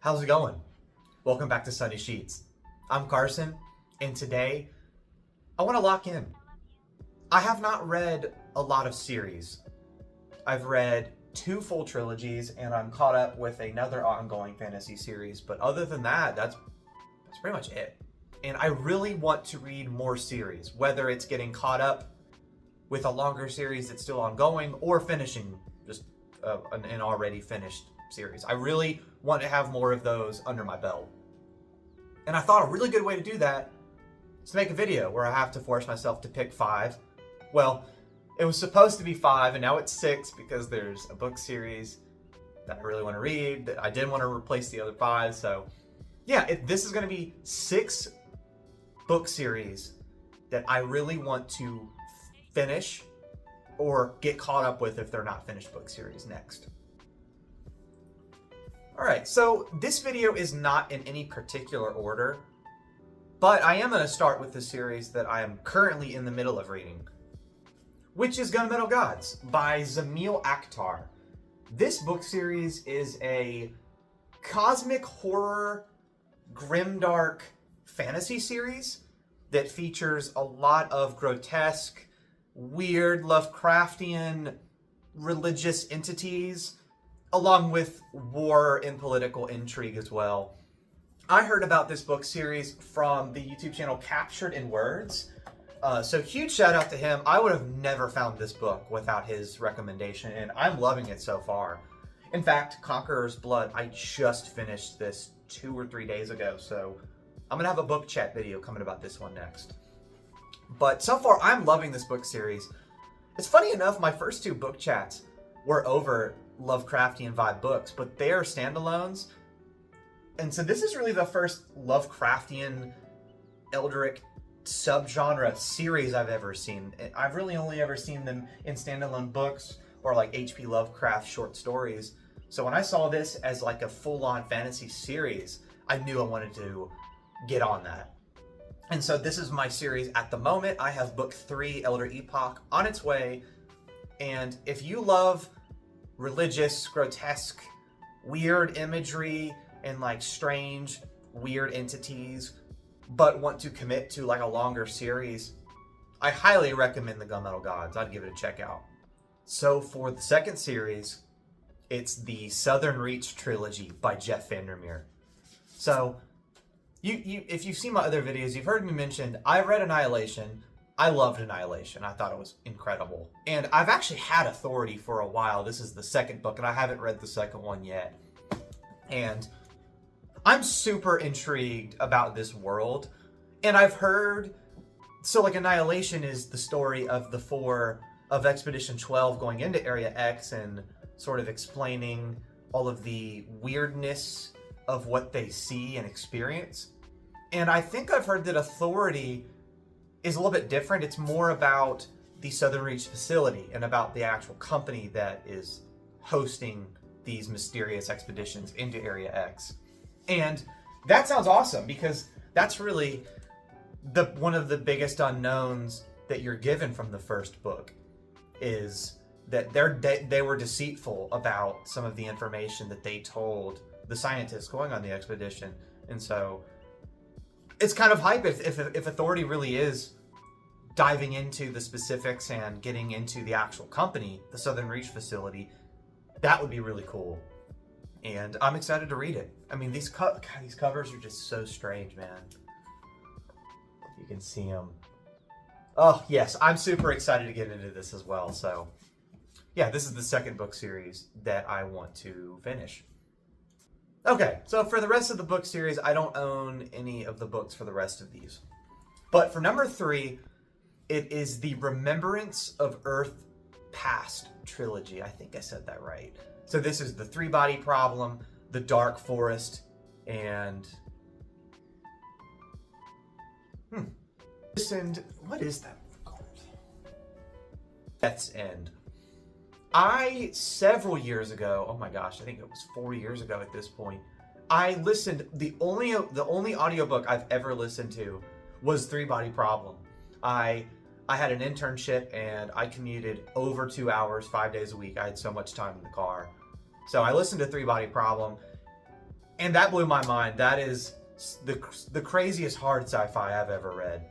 How's it going? Welcome back to Sunny Sheets. I'm Carson, and today I want to lock in. I have not read a lot of series. I've read 2 full trilogies, and I'm caught up with another ongoing fantasy series, but other than that, that's pretty much it. And I really want to read more series, whether it's getting caught up with a longer series that's still ongoing or finishing just an already finished series. I really want to have more of those under my belt. And I thought a really good way to do that is to make a video where I have to force myself to pick 5. Well, it was supposed to be 5 and now it's 6 because there's a book series that I really want to read that I didn't want to replace the other 5. So yeah, this is going to be 6 book series that I really want to finish or get caught up with if they're not finished book series next. Alright, so this video is not in any particular order, but I am going to start with the series that I am currently in the middle of reading, which is Gunmetal Gods by Zamil Akhtar. This book series is a cosmic horror, grimdark fantasy series that features a lot of grotesque, weird Lovecraftian religious entities, along with war and political intrigue as well. I heard about this book series from the YouTube channel Captured in Words, so huge shout out to him. I would have never found this book without his recommendation, and I'm loving it so far. In fact, Conqueror's Blood, I just finished this 2 or 3 days ago, so I'm gonna have a book chat video coming about this one next. But so far, I'm loving this book series. It's funny enough, my first 2 book chats were over Lovecraftian vibe books, but they are standalones. And so this is really the first Lovecraftian Eldritch subgenre series I've ever seen. I've really only ever seen them in standalone books or like H.P. Lovecraft short stories. So when I saw this as like a full-on fantasy series, I knew I wanted to get on that. And so this is my series at the moment. I have book 3, Elder Epoch, on its way. And if you love religious, grotesque, weird imagery and like strange, weird entities, but want to commit to like a longer series, I highly recommend the Gunmetal Gods. I'd give it a check out. So for the second series, it's the Southern Reach trilogy by Jeff Vandermeer. So if you've seen my other videos, you've heard me mention I read Annihilation. I loved Annihilation. I thought it was incredible. And I've actually had Authority for a while. This is the second book, and I haven't read the second one yet. And I'm super intrigued about this world. And I've heard, so like Annihilation is the story of the 4 of Expedition 12 going into Area X and sort of explaining all of the weirdness of what they see and experience. And I think I've heard that Authority is a little bit different. It's more about the Southern Reach facility and about the actual company that is hosting these mysterious expeditions into Area X. And that sounds awesome because that's really one of the biggest unknowns that you're given from the first book is that they were deceitful about some of the information that they told the scientists going on the expedition. And so it's kind of hype if Authority really is diving into the specifics and getting into the actual company, the Southern Reach facility. That would be really cool. And I'm excited to read it. I mean, these covers are just so strange, man. You can see them. Oh, yes, I'm super excited to get into this as well. So, yeah, this is the second book series that I want to finish. Okay, so for the rest of the book series, I don't own any of the books for the rest of these. But for number 3, it is the Remembrance of Earth Past trilogy. I think I said that right. So this is the 3-Body Problem, the Dark Forest, and what is that called? Death's End. Several years ago, oh my gosh, I think it was 4 years ago at this point, I listened, the only audiobook I've ever listened to was 3-Body Problem. I had an internship and I commuted over 2 hours, 5 days a week. I had so much time in the car. So I listened to 3-Body Problem, And that blew my mind. That is the craziest hard sci-fi I've ever read,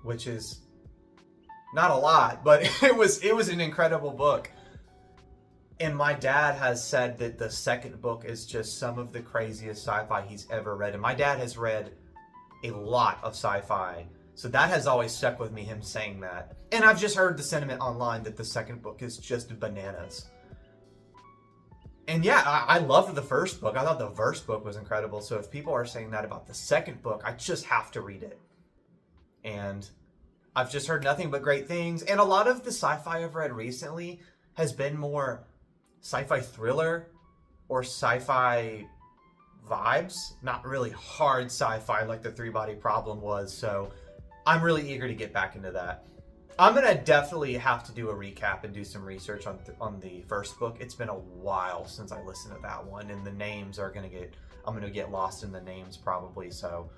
which is not a lot, but it was an incredible book. And my dad has said that the second book is just some of the craziest sci-fi he's ever read. And my dad has read a lot of sci-fi, so that has always stuck with me, him saying that. And I've just heard the sentiment online that the second book is just bananas. And yeah, I loved the first book. I thought the first book was incredible. So if people are saying that about the second book, I just have to read it. And I've just heard nothing but great things. And a lot of the sci-fi I've read recently has been more sci-fi thriller or sci-fi vibes, not really hard sci-fi like the Three Body Problem was. So I'm really eager to get back into that. I'm gonna definitely have to do a recap and do some research on the first book. It's been a while since I listened to that one, and the names are I'm gonna get lost in the names probably. So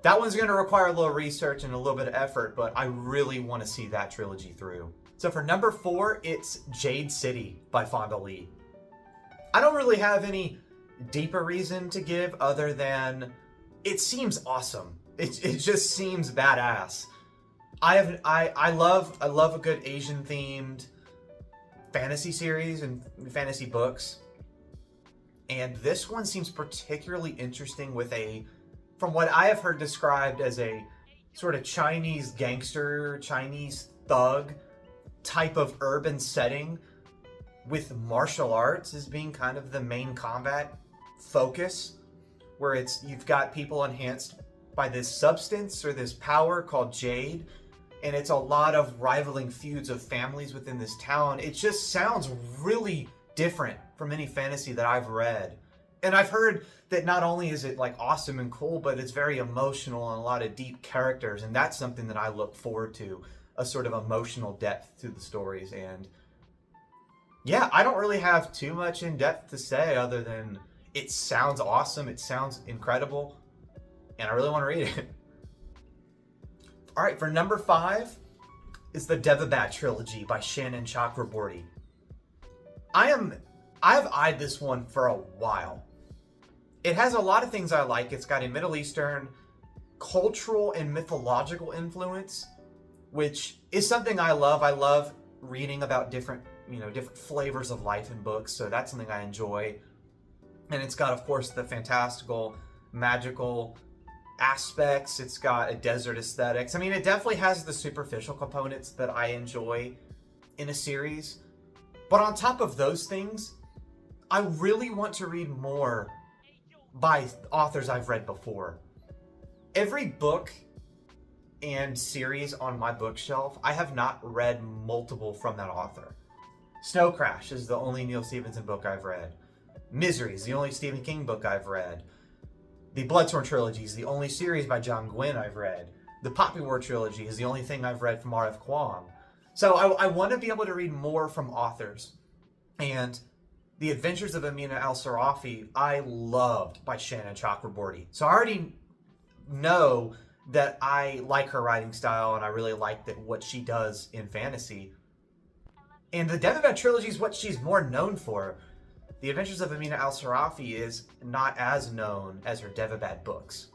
that one's gonna require a little research and a little bit of effort, but I really want to see that trilogy through. So for number 4, it's Jade City by Fonda Lee. I don't really have any deeper reason to give other than it seems awesome. It just seems badass. I love a good Asian themed fantasy series and fantasy books. And this one seems particularly interesting with from what I have heard described as a sort of Chinese gangster, Chinese thug type of urban setting with martial arts as being kind of the main combat focus, where you've got people enhanced by this substance or this power called Jade. And it's a lot of rivaling feuds of families within this town. It just sounds really different from any fantasy that I've read. And I've heard that not only is it like awesome and cool, but it's very emotional and a lot of deep characters. And that's something that I look forward to, a sort of emotional depth to the stories. And yeah, I don't really have too much in depth to say other than it sounds awesome. It sounds incredible. And I really want to read it. All right, for number 5 is the Devabat trilogy by Shannon Chakraborty. I've eyed this one for a while. It has a lot of things I like. It's got a Middle Eastern cultural and mythological influence, which is something I love. I love reading about different flavors of life in books, so that's something I enjoy. And it's got, of course, the fantastical, magical aspects. It's got a desert aesthetics. I mean, it definitely has the superficial components that I enjoy in a series. But on top of those things, I really want to read more by authors I've read before. Every book and series on my bookshelf, I have not read multiple from that author. Snow Crash is the only Neil Stephenson book I've read. Misery is the only Stephen King book I've read. The Bloodsworn trilogy is the only series by John Gwynne I've read. The Poppy War trilogy is the only thing I've read from R.F. Kuang. So I want to be able to read more from authors. And The Adventures of Amina al-Sarafi, I loved by Shannon Chakraborty. So I already know that I like her writing style and I really like what she does in fantasy. And the Devabat trilogy is what she's more known for. The Adventures of Amina al-Sarafi is not as known as her Devabat books,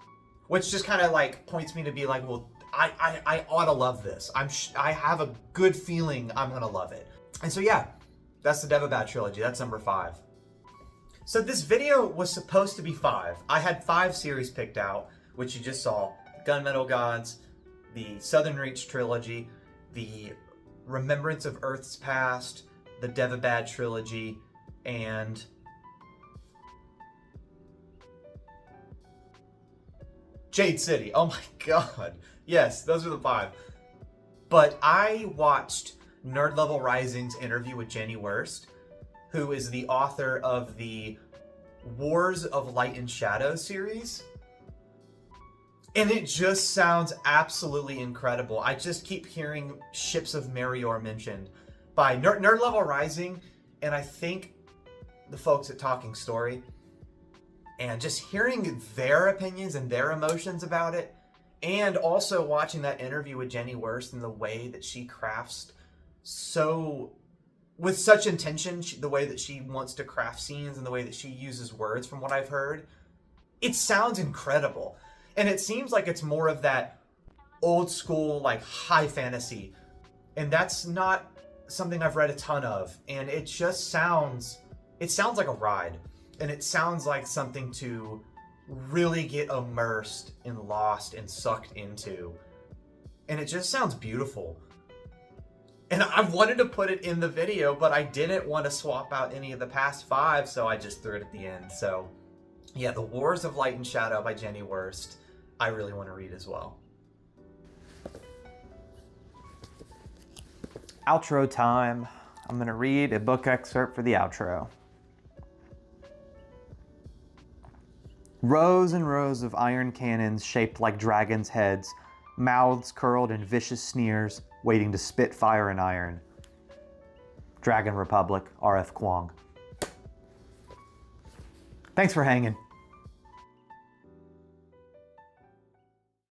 which just kind of like points me to be like, well, I ought to love this. I have a good feeling I'm gonna love it. And so yeah, that's the Devabat trilogy. That's number 5. So this video was supposed to be 5. I had 5 series picked out, which you just saw: Gunmetal Gods, the Southern Reach trilogy, the Remembrance of Earth's Past, the Devabat trilogy, and Jade City. Oh my god. Yes, those are the 5. But I watched Nerd Level Rising's interview with Jenny Wurst, who is the author of the Wars of Light and Shadow series. And it just sounds absolutely incredible. I just keep hearing Ships of Merior mentioned by Nerd Level Rising, and I think the folks at Talking Story, and just hearing their opinions and their emotions about it, and also watching that interview with Jenny Wurst and the way that she crafts with such intention, the way that she wants to craft scenes and the way that she uses words, from what I've heard, It sounds incredible. And it seems like it's more of that old school, like high fantasy. And that's not something I've read a ton of. And it just sounds like a ride. And it sounds like something to really get immersed and lost and sucked into. And it just sounds beautiful. And I wanted to put it in the video, but I didn't want to swap out any of the past 5, so I just threw it at the end. So yeah, The Wars of Light and Shadow by Jenny Wurst, I really want to read as well. Outro time. I'm going to read a book excerpt for the outro. Rows and rows of iron cannons shaped like dragons' heads, mouths curled in vicious sneers, waiting to spit fire and iron. Dragon Republic, R.F. Kuang. Thanks for hanging.